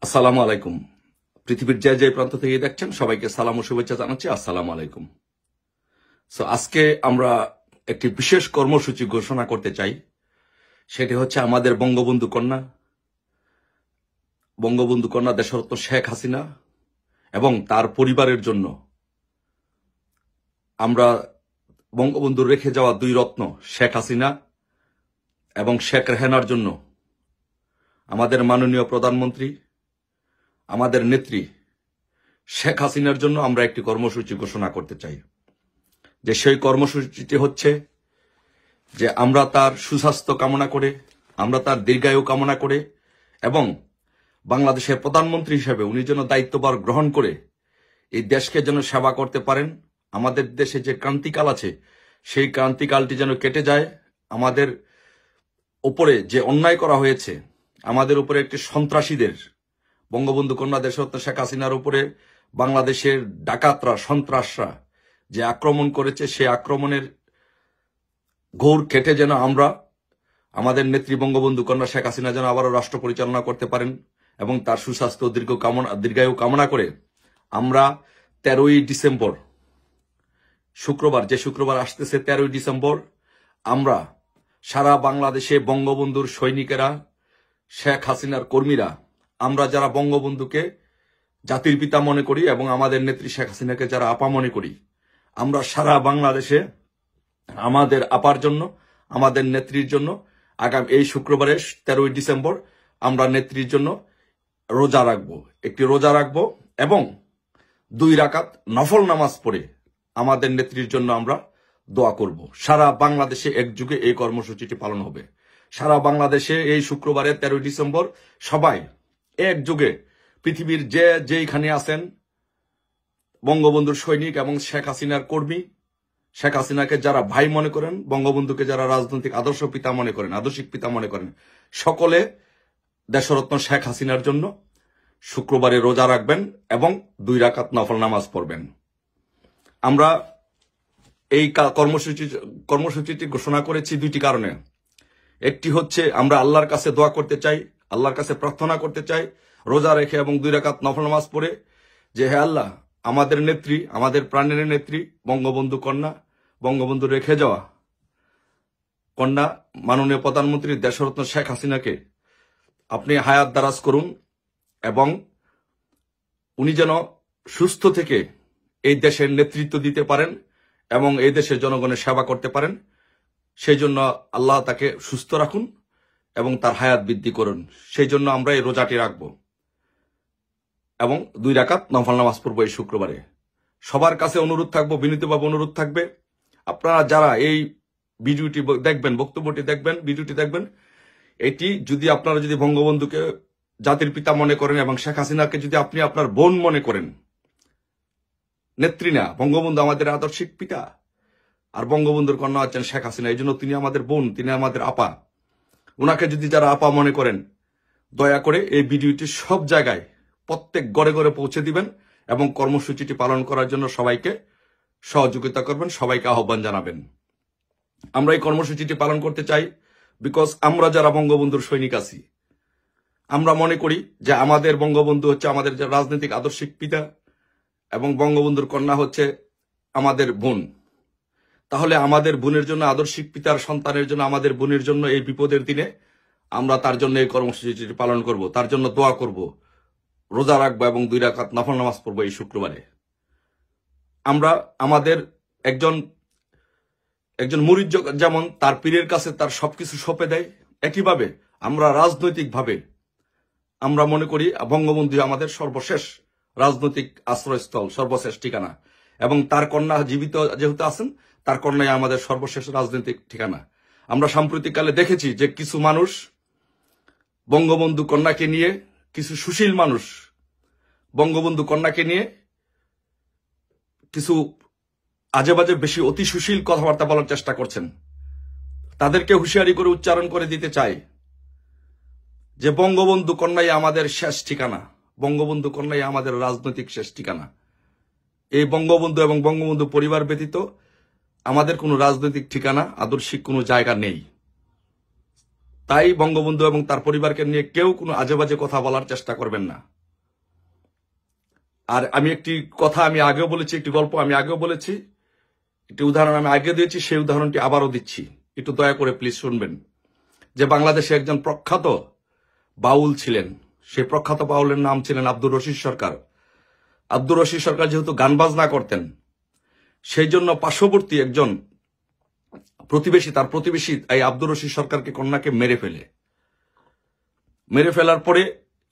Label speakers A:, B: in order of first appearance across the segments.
A: আসসালামু আলাইকুম। পৃথিবীর যে যে প্রান্ত থেকে দেখছেন সবাইকে সালাম ও শুভেচ্ছা জানাচ্ছি। আসসালামু আলাইকুম। আজকে আমরা একটি বিশেষ কর্মসূচি ঘোষণা করতে চাই। সেটি হচ্ছে আমাদের বঙ্গবন্ধু কন্যা দেশরত্ন শেখ হাসিনা এবং তার পরিবারের জন্য আমরা বঙ্গবন্ধুর রেখে যাওয়া দুই রত্ন শেখ হাসিনা এবং শেখ রেহানার জন্য আমাদের মাননীয় প্রধানমন্ত্রী, আমাদের নেত্রী শেখ হাসিনার জন্য আমরা একটি কর্মসূচি ঘোষণা করতে চাই। যে সেই কর্মসূচিটি হচ্ছে যে আমরা তার সুস্বাস্থ্য কামনা করে, আমরা তার দীর্ঘায়ু কামনা করে এবং বাংলাদেশের প্রধানমন্ত্রী হিসেবে উনি যেন দায়িত্বভার গ্রহণ করে এই দেশকে যেন সেবা করতে পারেন। আমাদের দেশে যে ক্রান্তিকাল আছে সেই ক্রান্তিকালটি যেন কেটে যায়। আমাদের উপরে যে অন্যায় করা হয়েছে, আমাদের উপরে একটি সন্ত্রাসীদের, বঙ্গবন্ধু কন্যা দেশরত্ন শেখ হাসিনার উপরে বাংলাদেশের ডাকাতরা, সন্ত্রাসরা যে আক্রমণ করেছে, সেই আক্রমণের ঘোর কেটে যেন আমরা আমাদের নেত্রী বঙ্গবন্ধু কন্যা শেখ হাসিনা যেন আবারও রাষ্ট্র পরিচালনা করতে পারেন এবং তার সুস্বাস্থ্য দীর্ঘায়ু কামনা করে আমরা 13ই ডিসেম্বর শুক্রবার, যে শুক্রবার আসতেছে 13ই ডিসেম্বর, আমরা সারা বাংলাদেশে বঙ্গবন্ধুর সৈনিকেরা, শেখ হাসিনার কর্মীরা, আমরা যারা বঙ্গবন্ধুকে জাতির পিতা মনে করি এবং আমাদের নেত্রী শেখ হাসিনাকে যারা আপা মনে করি, আমরা সারা বাংলাদেশে আমাদের আপার জন্য, আমাদের নেত্রীর জন্য আগামী এই শুক্রবারে 13ই ডিসেম্বর আমরা নেত্রীর জন্য রোজা রাখবো, একটি রোজা রাখবো এবং 2 রাকাত নফল নামাজ পড়ে আমাদের নেত্রীর জন্য আমরা দোয়া করব। সারা বাংলাদেশে একযোগে এই কর্মসূচিটি পালন হবে। সারা বাংলাদেশে এই শুক্রবারে 13ই ডিসেম্বর সবাই একযোগে, পৃথিবীর যেইখানে আছেন বঙ্গবন্ধুর সৈনিক এবং শেখ হাসিনার কর্মী, শেখ হাসিনাকে যারা ভাই মনে করেন, বঙ্গবন্ধুকে যারা রাজনৈতিক আদর্শ পিতা মনে করেন, আদর্শিক পিতা মনে করেন, সকলে দেশরত্ন শেখ হাসিনার জন্য শুক্রবারে রোজা রাখবেন এবং 2 রাকাত নফল নামাজ পড়বেন। আমরা এই কর্মসূচিটি ঘোষণা করেছি 2টি কারণে। একটি হচ্ছে আমরা আল্লাহর কাছে দোয়া করতে চাই, আল্লাহর কাছে প্রার্থনা করতে চাই রোজা রেখে এবং 2 রাকাত নফল নামাজ পড়ে, যে হে আল্লাহ, আমাদের নেত্রী, আমাদের প্রাণের নেত্রী বঙ্গবন্ধু কন্যা, বঙ্গবন্ধু রেখে যাওয়া কন্যা মাননীয় প্রধানমন্ত্রী দেশরত্ন শেখ হাসিনাকে আপনি হায়াত দারাজ করুন এবং উনি যেন সুস্থ থেকে এই দেশের নেতৃত্ব দিতে পারেন এবং এই দেশের জনগণের সেবা করতে পারেন। সেই জন্য আল্লাহ তাকে সুস্থ রাখুন এবং তার হায়াত বৃদ্ধি করুন। সেই জন্য আমরা এই রোজাটি রাখব এবং 2 রাকাত নফল নামাজ পড়ব এই শুক্রবারে। সবার কাছে অনুরোধ থাকবো, বিনীতভাবে অনুরোধ থাকবে, আপনারা যারা এই ভিডিওটি দেখবেন, বক্তব্যটি দেখবেন, ভিডিওটি দেখবেন, এটি যদি আপনারা যদি বঙ্গবন্ধুকে জাতির পিতা মনে করেন এবং শেখ হাসিনাকে যদি আপনি আপনার বোন মনে করেন, নেত্রী না, বঙ্গবন্ধু আমাদের আদর্শিক পিতা আর বঙ্গবন্ধুর কন্যা হচ্ছেন শেখ হাসিনা, এই জন্য তিনি আমাদের বোন, তিনি আমাদের আপা। ওনাকে যদি যারা আপা মনে করেন, দয়া করে এই ভিডিওটি সব জায়গায় প্রত্যেক ঘরে ঘরে পৌঁছে দিবেন এবং কর্মসূচিটি পালন করার জন্য সবাইকে সহযোগিতা করবেন, সবাইকে আহ্বান জানাবেন। আমরা এই কর্মসূচিটি পালন করতে চাই বিকজ আমরা যারা বঙ্গবন্ধুর সৈনিক আছি, আমরা মনে করি যে আমাদের বঙ্গবন্ধু হচ্ছে আমাদের যে রাজনৈতিক আদর্শিক পিতা এবং বঙ্গবন্ধুর কন্যা হচ্ছে আমাদের বোন। তাহলে আমাদের বোনের জন্য, আদর্শিক পিতার সন্তানের জন্য, আমাদের বোনের জন্য এই বিপদের দিনে আমরা তার জন্য এই কর্মসূচিটি পালন করব, তার জন্য দোয়া করব, রোজা রাখবো এবং 2 রাকাত নফল নামাজ পড়বো এই শুক্রবারে। আমরা আমাদের একজন মুরিদ যেমন তার পীরের কাছে তার সবকিছু সঁপে দেয়, একইভাবে আমরা রাজনৈতিকভাবে আমরা মনে করি বঙ্গবন্ধু আমাদের সর্বশেষ রাজনৈতিক আশ্রয়স্থল, সর্বশেষ ঠিকানা এবং তার কন্যা জীবিত যেহেতু আছেন, তার কন্যাই আমাদের সর্বশেষ রাজনৈতিক ঠিকানা। আমরা সাম্প্রতিককালে দেখেছি যে কিছু মানুষ বঙ্গবন্ধু কন্যাকে নিয়ে, কিছু সুশীল মানুষ বঙ্গবন্ধু কন্যাকে নিয়ে কিছু আজেবাজে বেশি অতি সুশীল কথাবার্তা বলার চেষ্টা করছেন। তাদেরকে হুঁশিয়ারি করে উচ্চারণ করে দিতে চাই যে বঙ্গবন্ধু কন্যাই আমাদের শেষ ঠিকানা, বঙ্গবন্ধু কন্যাই আমাদের রাজনৈতিক শেষ ঠিকানা। এই বঙ্গবন্ধু এবং বঙ্গবন্ধু পরিবার ব্যতীত আমাদের কোনো রাজনৈতিক ঠিকানা, আদর্শিক কোনো জায়গা নেই। তাই বঙ্গবন্ধু এবং তার পরিবারকে নিয়ে কেউ কোনো আজেবাজে কথা বলার চেষ্টা করবেন না। আর আমি একটি কথা আমি আগেও বলেছি, একটি গল্প আমি আগেও বলেছি, একটি উদাহরণ আমি আগে দিয়েছি, সেই উদাহরণটি আবারও দিচ্ছি, একটু দয়া করে প্লিজ শুনবেন। যে বাংলাদেশে একজন প্রখ্যাত বাউল ছিলেন, সেই প্রখ্যাত বাউলের নাম ছিলেন আব্দুর রশিদ সরকার। আব্দুর রশিদ সরকার যেহেতু গান বাজনা করতেন, সেই জন্য পার্শ্ববর্তী একজন তার প্রতিবেশী এই আব্দুর রশিদ সরকারকে কন্যাকে মেরে ফেলার পরে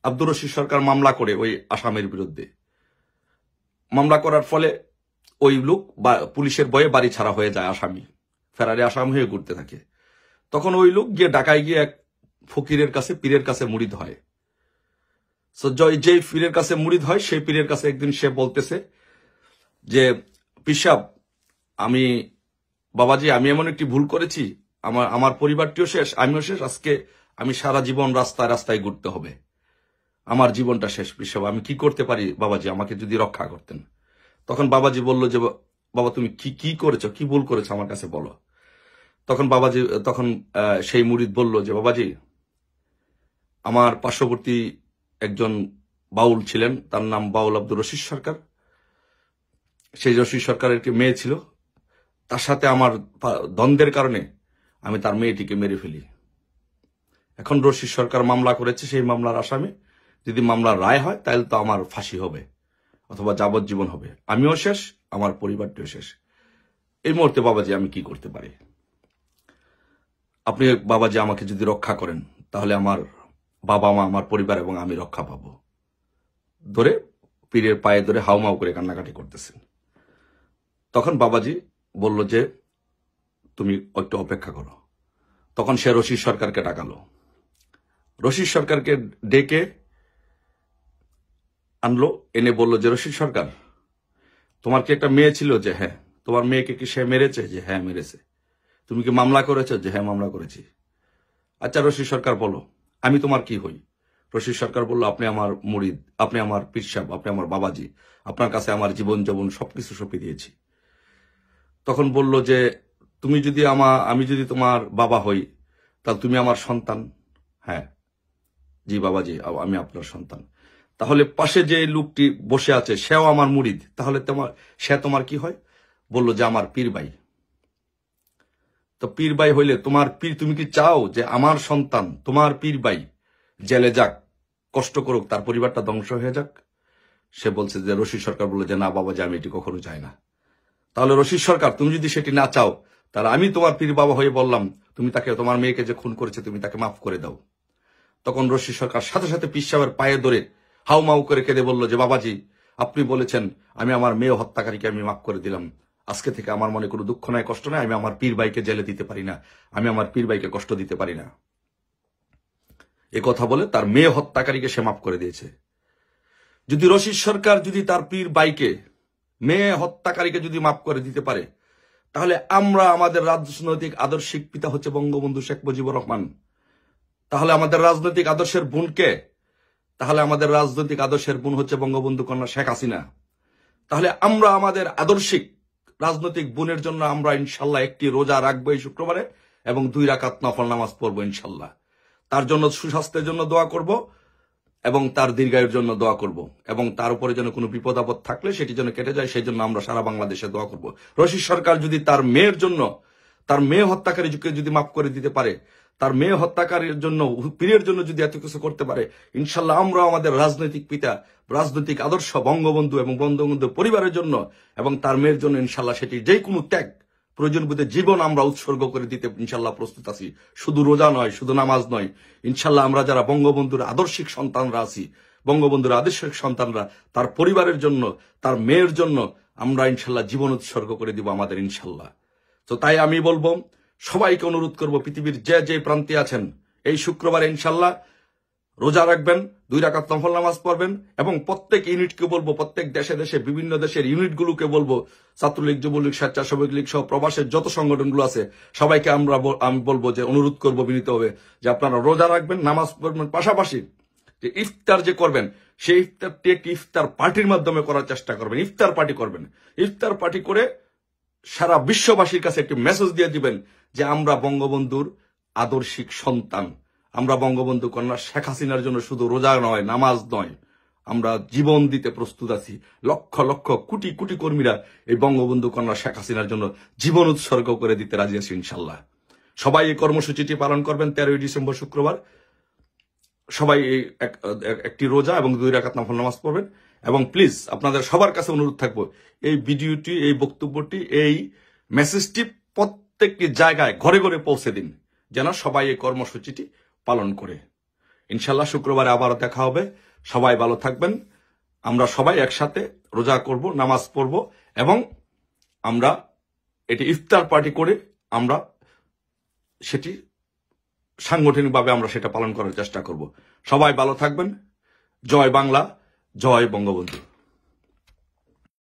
A: আব্দুর রশিদ সরকার মামলা করে ওই আসামির বিরুদ্ধে। মামলা করার ফলে ওই লোক পুলিশের ভয়ে বাড়ি ছাড়া হয়ে যায়, আসামি ফেরারি আসামি হয়ে ঘুরতে থাকে। তখন ওই লোক গিয়ে ঢাকায় গিয়ে এক ফকিরের কাছে, পীরের কাছে মুরিদ হয়। যে পীরের কাছে মুরিদ হয়, সেই পীরের কাছে একদিন সে বলতেছে যে পীর সাহেব, বাবাজি আমি এমন একটি ভুল করেছি, আমার পরিবারটিও শেষ, আমিও শেষ, আজকে আমি সারা জীবন রাস্তায় রাস্তায় ঘুরতে হবে, আমার জীবনটা শেষ, পীর সাহেব আমি কি করতে পারি বাবাজি, আমাকে যদি রক্ষা করতেন। তখন বাবাজি বলল যে বাবা তুমি কি করেছো, কি ভুল করেছো আমার কাছে বলো। তখন সেই মুরিদ বলল যে বাবাজি, আমার পার্শ্ববর্তী একজন বাউল ছিলেন, তার নাম বাউল আব্দুর রশিদ সরকার। সেই রশিদ সরকারের একটি মেয়ে ছিল, তার সাথে আমার দ্বন্দ্বের কারণে আমি তার মেয়েটিকে মেরে ফেলি। এখন রশিদ সরকার মামলা করেছে, সেই মামলার আসামি, যদি মামলার রায় হয় তাহলে তো আমার ফাঁসি হবে অথবা যাবজ্জীবন হবে, আমিও শেষ, আমার পরিবারটিও শেষ। এই মুহূর্তে বাবাজি আমি কি করতে পারি? আপনি বাবাজি আমাকে যদি রক্ষা করেন তাহলে আমার বাবা মা, আমার পরিবার এবং আমি রক্ষা পাবো। ধরে পীরের পায়ে ধরে হাউমাউ করে কান্নাকাটি করতেছেন। তখন বাবাজি বলল যে তুমি একটু অপেক্ষা করো। তখন সে রশিদ সরকারকে ডাকালো, রশিদ সরকারকে ডেকে আনলো, এনে বলল যে রশিদ সরকার, তোমার কি একটা মেয়ে ছিল? যে হ্যাঁ। তোমার মেয়েকে কি সে মেরেছে? যে হ্যাঁ মেরেছে। তুমি কি মামলা করেছো? যে হ্যাঁ মামলা করেছি। আচ্ছা রশিদ সরকার বলো, আমি তোমার কি হই? রশিদ সরকার বলল, আপনি আমার মুরিদ, আপনি আমার পীর সাহেব, আপনি আমার বাবাজি, আপনার কাছে আমার জীবন যৌবন সবকিছু সঁপে দিয়েছি। তখন বলল যে আমি যদি তোমার বাবা হই তাহলে তুমি আমার সন্তান? হ্যাঁ জি বাবাজি, আমি আপনার সন্তান। তাহলে পাশে যে লোকটি বসে আছে সেও আমার মুরিদ, তাহলে সে তোমার কি হয়? বলল যে আমার পীর ভাই। তো পীর ভাই হইলে তুমি কি চাও যে আমার সন্তান তোমার পীর ভাই জেলে যাক, কষ্ট করুক, তার পরিবারটা ধ্বংস হয়ে যাক? সে বলছে যে রশিদ সরকার বলল যে না বাবাজি, আমি এটি কখনো চাই না। তাহলে রশিদ সরকার, তুমি যদি সেটি না চাও তাহলে আমি তোমার পীর বাবা হয়ে বললাম, তুমি তোমার মেয়েকে যে খুন করেছে তুমি তাকে মাফ করে দাও। তখন রশিদ সরকার সাথে সাথে পীর সাহেবের পায়ে ধরে হাউমাউ করে কেঁদে বলল যে বাবাজি, আপনি বলেছেন আমি আমার মেয়ে হত্যাকারীকে আমি মাফ করে দিলাম, আজকে থেকে আমার মনে কোনো দুঃখ নাই, কষ্ট নাই, আমি আমার পীর ভাইকে জেলে দিতে পারি না, আমি আমার পীর ভাইকে কষ্ট দিতে পারি না। এ কথা বলে তার মেয়ে হত্যাকারীকে সে মাফ করে দিয়েছে। যদি রশিদ সরকার যদি তার পীর ভাইকে, মেয়ে হত্যাকারীকে যদি মাফ করে দিতে পারে, তাহলে আমরা, আমাদের রাজনৈতিক আদর্শিক পিতা হচ্ছে বঙ্গবন্ধু শেখ মুজিবুর রহমান, তাহলে আমাদের রাজনৈতিক আদর্শের বোনকে, তাহলে আমাদের রাজনৈতিক আদর্শের বোন হচ্ছে বঙ্গবন্ধু কন্যা শেখ হাসিনা। তাহলে আমরা আমাদের আদর্শিক রাজনৈতিক বোনের জন্য আমরা ইনশাল্লাহ একটি রোজা রাখবো এই শুক্রবারে এবং 2 রাকাত নফল নামাজ পড়বো ইনশাল্লাহ। তার জন্য সুস্বাস্থ্যের জন্য দোয়া করব এবং তার দীর্ঘায়ুর জন্য দোয়া করব এবং তার উপরে যেন কোনো বিপদ আপদ থাকলে সেটি যেন কেটে যায়, সেই জন্য আমরা সারা বাংলাদেশে দোয়া করব। রশিদ সরকার যদি তার মেয়ের জন্য, তার মেয়ে হত্যাকারীকে যদি মাফ করে দিতে পারে, তার মেয়ে হত্যাকারীর জন্য, পীরের জন্য যদি এত কিছু করতে পারে, ইনশাল্লাহ আমরা আমাদের রাজনৈতিক পিতা, রাজনৈতিক আদর্শ বঙ্গবন্ধু এবং বঙ্গবন্ধু পরিবারের জন্য এবং তার মেয়ের জন্য ইনশাল্লাহ সেটি যে কোনো ত্যাগ, প্রয়োজন বোধে জীবন আমরা উৎসর্গ করে দিতে ইনশাল্লাহ প্রস্তুত আছি। শুধু রোজা নয়, শুধু নামাজ নয়, ইনশাল্লাহ আমরা যারা বঙ্গবন্ধুর আদর্শিক সন্তানরা আছি, বঙ্গবন্ধুর আদর্শিক সন্তানরা, তার পরিবারের জন্য, তার মেয়ের জন্য আমরা ইনশাল্লাহ জীবন উৎসর্গ করে দিব আমাদের ইনশাল্লাহ। তো তাই আমি বলবো, সবাইকে অনুরোধ করব, পৃথিবীর যে প্রান্তে আছেন, এই শুক্রবারে ইনশাল্লাহ রোজা রাখবেন, 2 রাকাত নফল নামাজ পড়বেন এবং প্রত্যেক ইউনিটকে বলবো, প্রত্যেক দেশে দেশে বিভিন্ন দেশের ইউনিটগুলোকে বলবো, ছাত্রলীগ, যুবলীগ, স্বেচ্ছাসেবক লীগ সহ প্রবাসের যত সংগঠনগুলো আছে সবাইকে আমি বলবো যে অনুরোধ করবো বিনীত হবে যে আপনারা রোজা রাখবেন, নামাজ পড়বেন, পাশাপাশি যে ইফতার যে করবেন সেই ইফতারটি একটি ইফতার পার্টির মাধ্যমে করার চেষ্টা করবেন। ইফতার পার্টি করবেন, ইফতার পার্টি করে সারা বিশ্ববাসীর কাছে একটি মেসেজ দিয়ে দিবেন যে আমরা বঙ্গবন্ধুর আদর্শিক সন্তান, আমরা বঙ্গবন্ধু কন্যা শেখ হাসিনার জন্য শুধু রোজা নয়, নামাজ নয়, আমরা জীবন দিতে প্রস্তুত আছি। লক্ষ লক্ষ কোটি কোটি কর্মীরা এই বঙ্গবন্ধু কন্যা শেখ হাসিনার জন্য জীবন উৎসর্গ করে দিতে রাজি আছি ইনশাল্লাহ। সবাই এই কর্মসূচিটি পালন করবেন 13 ডিসেম্বর শুক্রবার। সবাই একটি রোজা এবং 2 রাকাত নফল নামাজ পড়বেন। এবং প্লিজ আপনাদের সবার কাছে অনুরোধ থাকবো, এই ভিডিওটি, এই বক্তব্যটি, এই মেসেজটি প্রত্যেকটি জায়গায় ঘরে ঘরে পৌঁছে দিন, যেন সবাই এই কর্মসূচিটি পালন করে। ইনশাল্লাহ শুক্রবারে আবারও দেখা হবে। সবাই ভালো থাকবেন। আমরা সবাই একসাথে রোজা করব, নামাজ পড়ব এবং আমরা এটি ইফতার পার্টি করে আমরা সেটি সাংগঠনিকভাবে আমরা সেটা পালন করার চেষ্টা করব। সবাই ভালো থাকবেন। জয় বাংলা, জয় বঙ্গবন্ধু।